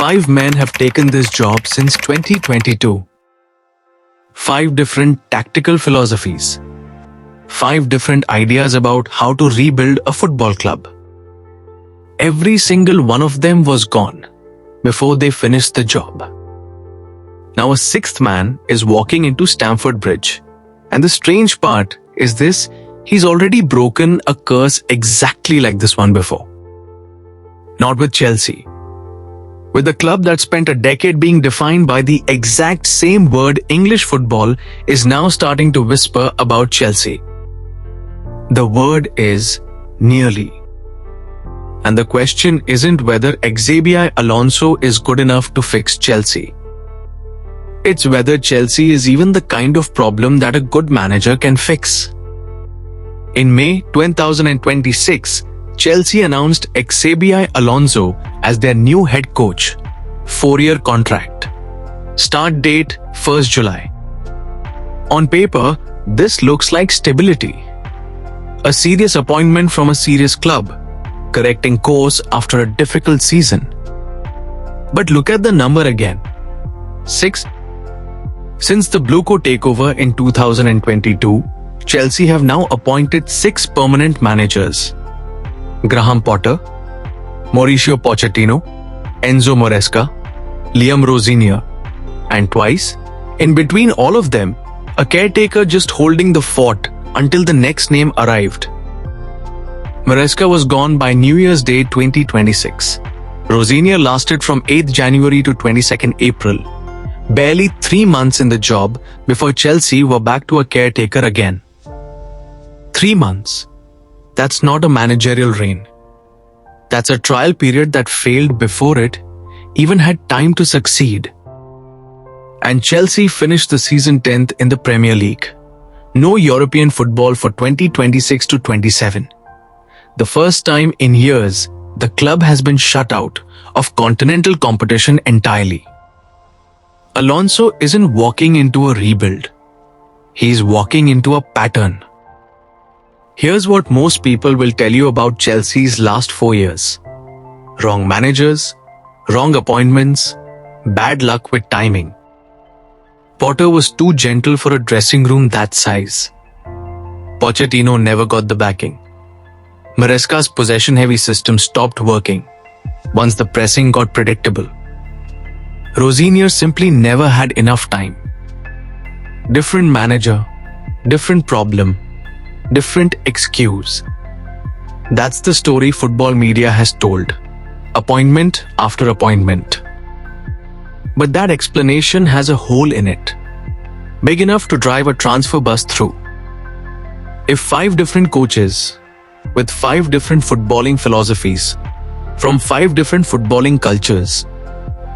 5 men have taken this job since 2022. 5 different tactical philosophies. 5 different ideas about how to rebuild a football club. Every single one of them was gone before they finished the job. Now a 6th man is walking into Stamford Bridge. And the strange part is this, he's already broken a curse exactly like this one before. Not with Chelsea. With a club that spent a decade being defined by the exact same word, English football is now starting to whisper about Chelsea. The word is nearly. And the question isn't whether Xabi Alonso is good enough to fix Chelsea. It's whether Chelsea is even the kind of problem that a good manager can fix. In May 2026, Chelsea announced Xabi Alonso as their new head coach. 4-year contract. Start date 1st July. On paper, this looks like stability. A serious appointment from a serious club, correcting course after a difficult season. But look at the number again. 6. Since the Bluco takeover in 2022, Chelsea have now appointed 6 permanent managers. Graham Potter, Mauricio Pochettino, Enzo Maresca, Liam Rosinia, and twice, in between all of them, a caretaker just holding the fort until the next name arrived. Maresca was gone by New Year's Day 2026. Rosenior lasted from 8th January to 22nd April. Barely 3 months in the job before Chelsea were back to a caretaker again. 3 months. That's not a managerial reign. That's a trial period that failed before it even had time to succeed. And Chelsea finished the season 10th in the Premier League. No European football for 2026 to 27. The first time in years, the club has been shut out of continental competition entirely. Alonso isn't walking into a rebuild. He's walking into a pattern. Here's what most people will tell you about Chelsea's last 4 years. Wrong managers, wrong appointments, bad luck with timing. Potter was too gentle for a dressing room that size. Pochettino never got the backing. Maresca's possession-heavy system stopped working once the pressing got predictable. Rosenior simply never had enough time. Different manager, different problem, different excuse. That's the story football media has told, appointment after appointment. But that explanation has a hole in it, big enough to drive a transfer bus through. If 5 different coaches, with 5 different footballing philosophies, from 5 different footballing cultures,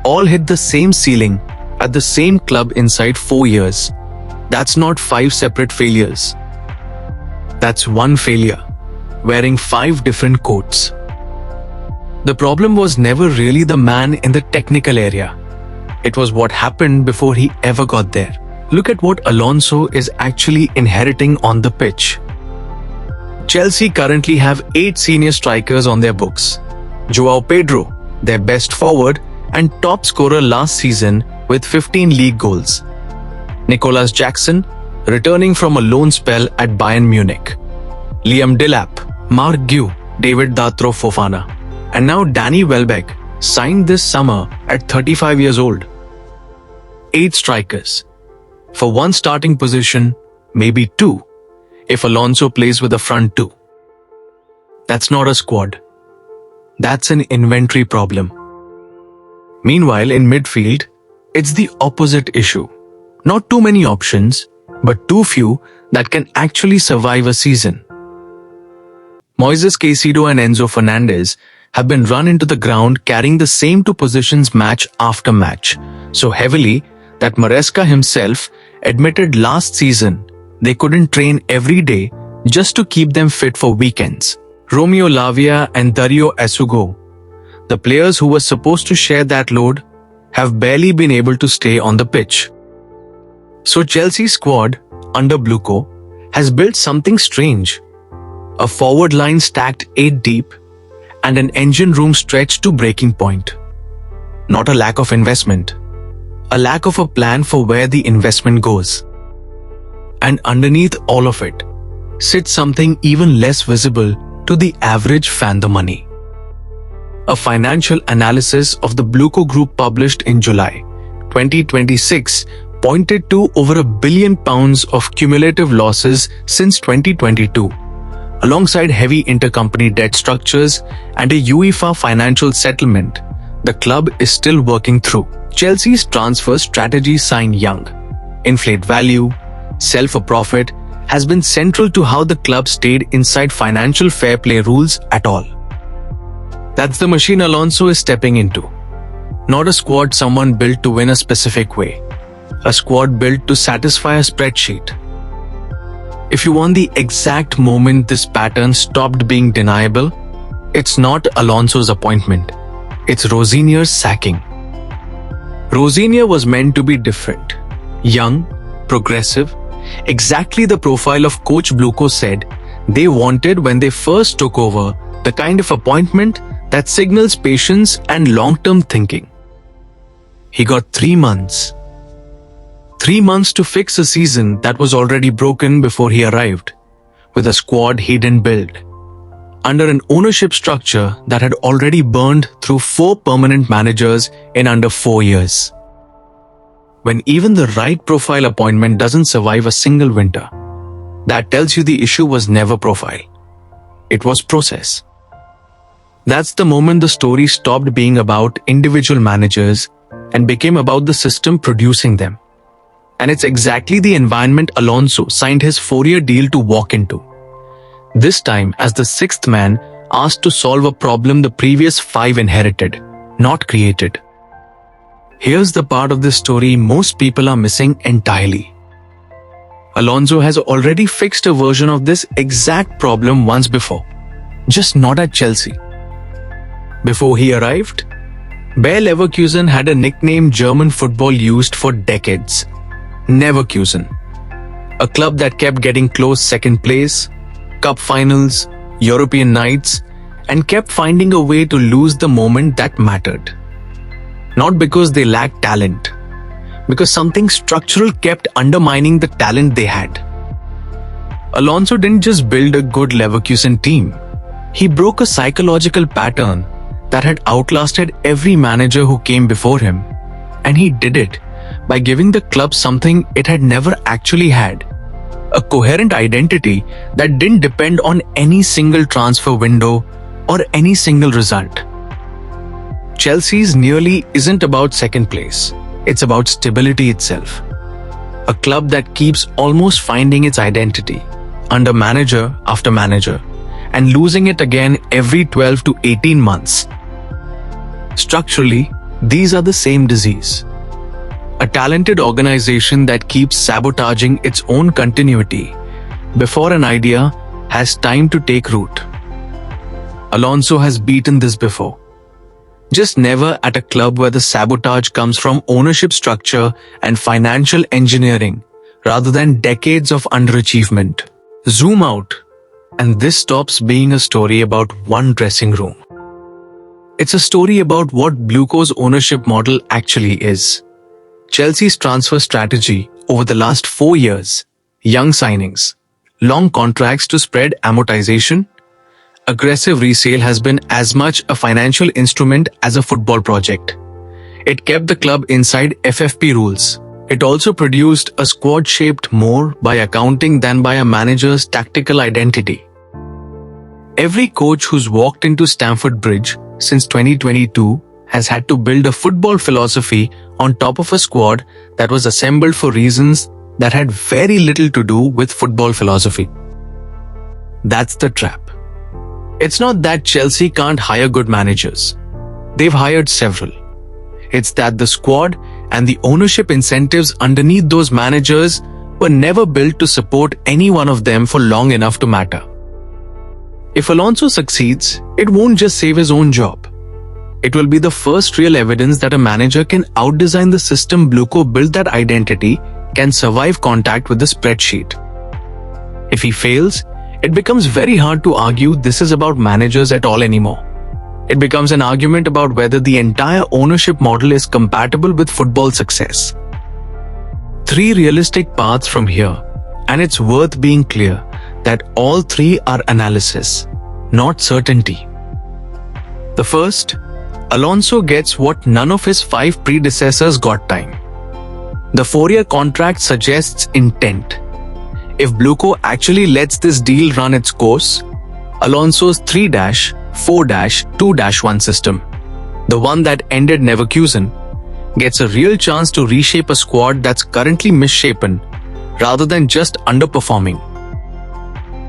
all hit the same ceiling at the same club inside 4 years, that's not 5 separate failures. That's one failure, wearing 5 different coats. The problem was never really the man in the technical area. It was what happened before he ever got there. Look at what Alonso is actually inheriting on the pitch. Chelsea currently have 8 senior strikers on their books. Joao Pedro, their best forward and top scorer last season with 15 league goals. Nicolas Jackson, returning from a loan spell at Bayern Munich. Liam Delap, Mark Guew, David Datro Fofana, and now Danny Welbeck, signed this summer at 35 years old. 8 strikers. For 1 starting position, maybe 2, if Alonso plays with the front 2. That's not a squad. That's an inventory problem. Meanwhile, in midfield, it's the opposite issue. Not too many options, but too few that can actually survive a season. Moises Caicedo and Enzo Fernandez have been run into the ground carrying the same 2 positions match after match, so heavily that Maresca himself admitted last season they couldn't train every day just to keep them fit for weekends. Romeo Lavia and Dario Esugo, the players who were supposed to share that load, have barely been able to stay on the pitch. So Chelsea's squad, under Bluco, has built something strange. A forward line stacked 8 deep, and an engine room stretched to breaking point. not a lack of investment. A lack of a plan for where the investment goes. And underneath all of it sits something even less visible to the average fan: the money. A financial analysis of the Bluco Group published in July 2026 pointed to over £1 billion of cumulative losses since 2022, alongside heavy intercompany debt structures and a UEFA financial settlement the club is still working through. Chelsea's transfer strategy: sign young, inflate value, sell for profit, has been central to how the club stayed inside financial fair play rules at all. That's the machine Alonso is stepping into. Not a squad someone built to win a specific way. A squad built to satisfy a spreadsheet. If you want the exact moment this pattern stopped being deniable, it's not Alonso's appointment. It's Rosenier's sacking. Rosenior was meant to be different. Young, progressive, exactly the profile of Coach Bluco said they wanted when they first took over, the kind of appointment that signals patience and long-term thinking. He got 3 months. 3 months to fix a season that was already broken before he arrived, with a squad he didn't build, under an ownership structure that had already burned through 4 permanent managers in under 4 years. When even the right profile appointment doesn't survive a single winter, that tells you the issue was never profile. It was process. That's the moment the story stopped being about individual managers and became about the system producing them. And it's exactly the environment Alonso signed his 4-year deal to walk into. This time as the 6th man asked to solve a problem the previous 5 inherited, not created. Here's the part of this story most people are missing entirely. Alonso has already fixed a version of this exact problem once before, just not at Chelsea. Before he arrived, Bayer Leverkusen had a nickname German football used for decades: Neverkusen. A club that kept getting close second place, cup finals, European nights, and kept finding a way to lose the moment that mattered. Not because they lacked talent, because something structural kept undermining the talent they had. Alonso didn't just build a good Leverkusen team. He broke a psychological pattern that had outlasted every manager who came before him. And he did it by giving the club something it had never actually had: a coherent identity that didn't depend on any single transfer window or any single result. Chelsea's nearly isn't about second place. It's about stability itself. A club that keeps almost finding its identity under manager after manager and losing it again every 12 to 18 months. Structurally, these are the same disease. A talented organization that keeps sabotaging its own continuity before an idea has time to take root. Alonso has beaten this before. Just never at a club where the sabotage comes from ownership structure and financial engineering rather than decades of underachievement. Zoom out, and this stops being a story about one dressing room. It's a story about what Bluco's ownership model actually is. Chelsea's transfer strategy over the last 4 years: young signings, long contracts to spread amortization, aggressive resale, has been as much a financial instrument as a football project. It kept the club inside FFP rules. It also produced a squad shaped more by accounting than by a manager's tactical identity. Every coach who's walked into Stamford Bridge since 2022 has had to build a football philosophy on top of a squad that was assembled for reasons that had very little to do with football philosophy. That's the trap. It's not that Chelsea can't hire good managers. They've hired several. It's that the squad and the ownership incentives underneath those managers were never built to support any one of them for long enough to matter. If Alonso succeeds, it won't just save his own job. It will be the first real evidence that a manager can outdesign the system Bluco built, that identity can survive contact with the spreadsheet. If he fails, it becomes very hard to argue this is about managers at all anymore. It becomes an argument about whether the entire ownership model is compatible with football success. Three realistic paths from here, and it's worth being clear that all three are analysis, not certainty. The first, Alonso gets what none of his 5 predecessors got: time. The 4-year contract suggests intent. If Bluco actually lets this deal run its course, Alonso's 3-4-2-1 system, the one that ended Neverkusen, gets a real chance to reshape a squad that's currently misshapen rather than just underperforming.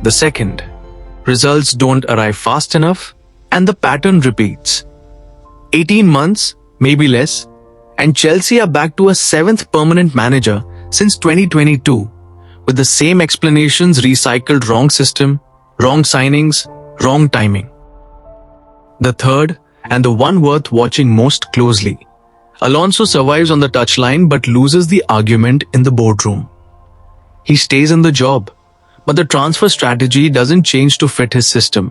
The second, results don't arrive fast enough and the pattern repeats. 18 months, maybe less, and Chelsea are back to a 7th permanent manager since 2022 with the same explanations: recycled, wrong system, wrong signings, wrong timing. The third, and the one worth watching most closely, Alonso survives on the touchline but loses the argument in the boardroom. He stays in the job, but the transfer strategy doesn't change to fit his system.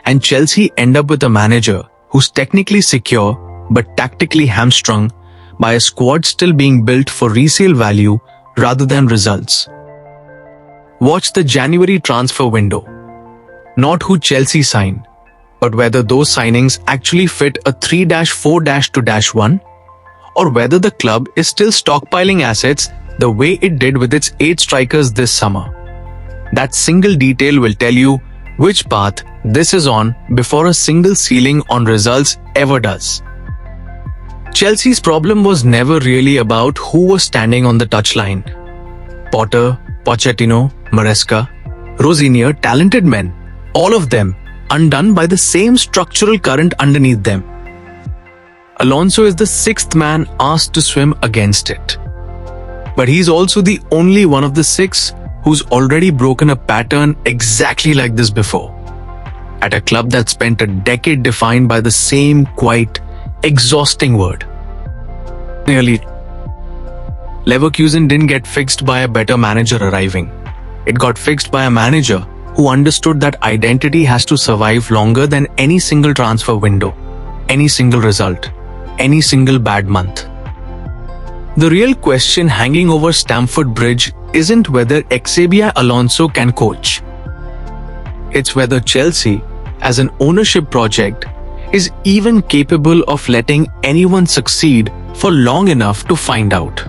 And Chelsea end up with a manager who's technically secure but tactically hamstrung by a squad still being built for resale value rather than results. Watch the January transfer window. Not who Chelsea signed, but whether those signings actually fit a 3-4-2-1, or whether the club is still stockpiling assets the way it did with its 8 strikers this summer. That single detail will tell you which path this is on before a single ceiling on results ever does. Chelsea's problem was never really about who was standing on the touchline. Potter, Pochettino, Maresca, Rosenior, talented men, all of them undone by the same structural current underneath them. Alonso is the 6th man asked to swim against it. But he's also the only one of the 6 who's already broken a pattern exactly like this before. At a club that spent a decade defined by the same quite exhausting word. Nearly. Leverkusen didn't get fixed by a better manager arriving. It got fixed by a manager who understood that identity has to survive longer than any single transfer window, any single result, any single bad month. The real question hanging over Stamford Bridge isn't whether Xabi Alonso can coach. It's whether Chelsea, as an ownership project, is even capable of letting anyone succeed for long enough to find out.